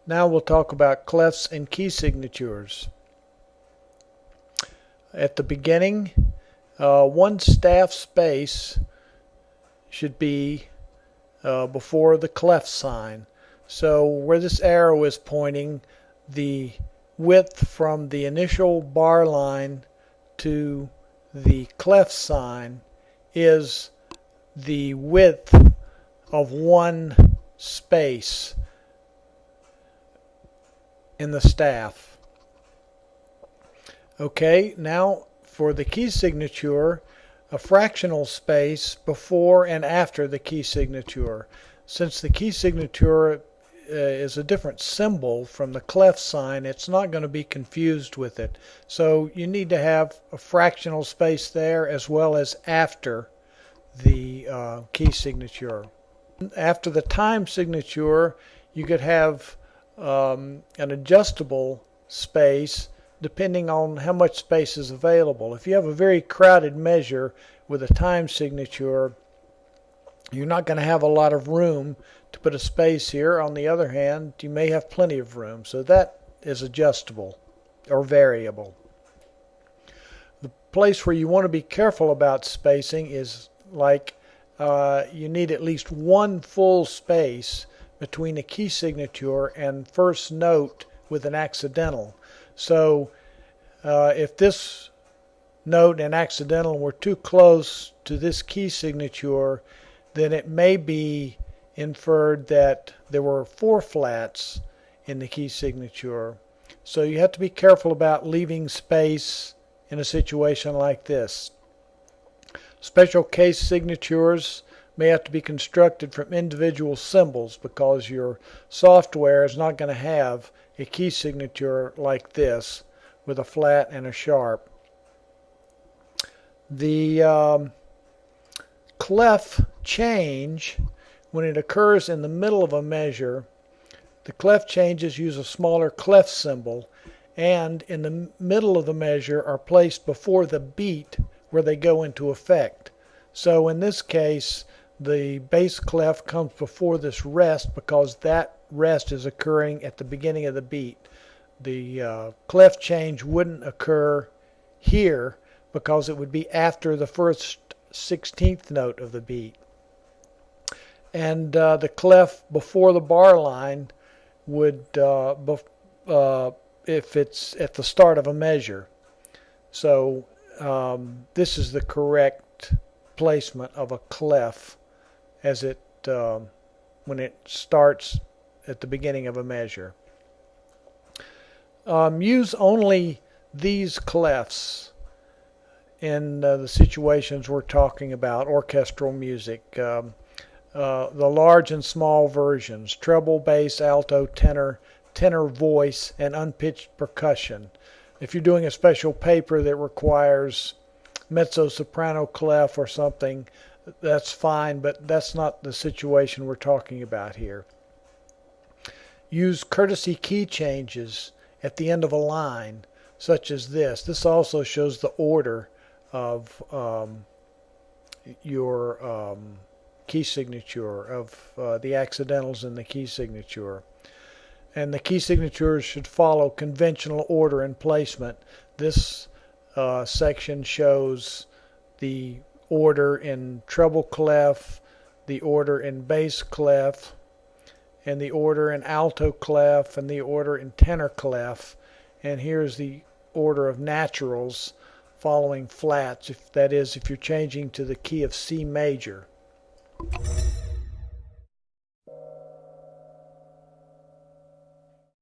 Now we'll talk about clefs and key signatures. At the beginning, one staff space should be before the clef sign. So where this arrow is pointing, the width from the initial bar line to the clef sign is the width of one space in the staff. Okay, now for the key signature, a fractional space before and after the key signature. Since the key signature is a different symbol from the clef sign, it's not going to be confused with it. So you need to have a fractional space there as well as after the key signature. After the time signature, you could have an adjustable space depending on how much space is available. If you have a very crowded measure with a time signature, you're not going to have a lot of room to put a space here. On the other hand, you may have plenty of room, so that is adjustable or variable. The place where you want to be careful about spacing is like you need at least one full space between a key signature and first note with an accidental. So if this note and accidental were too close to this key signature, then it may be inferred that there were 4 flats in the key signature. So you have to be careful about leaving space in a situation like this. Special case signatures may have to be constructed from individual symbols because your software is not going to have a key signature like this with a flat and a sharp. The cleft change, when it occurs in the middle of a measure, the cleft changes use a smaller clef symbol, and in the middle of the measure are placed before the beat where they go into effect. So in this case, the bass clef comes before this rest because that rest is occurring at the beginning of the beat. The cleft change wouldn't occur here because it would be after the first 16th note of the beat. And the clef before the bar line would, if it's at the start of a measure. So this is the correct placement of a clef as it when it starts at the beginning of a measure. Use only these clefs in the situations we're talking about, orchestral music. The large and small versions, treble, bass, alto, tenor, tenor voice, and unpitched percussion. If you're doing a special paper that requires mezzo-soprano clef or something, that's fine, but that's not the situation we're talking about here. Use courtesy key changes at the end of a line, such as this. This also shows the order of your key signature, of the accidentals in the key signature. And the key signatures should follow conventional order and placement. This section shows the order in treble clef, the order in bass clef, and the order in alto clef, and the order in tenor clef. And here's the order of naturals following flats, that is, if you're changing to the key of C major.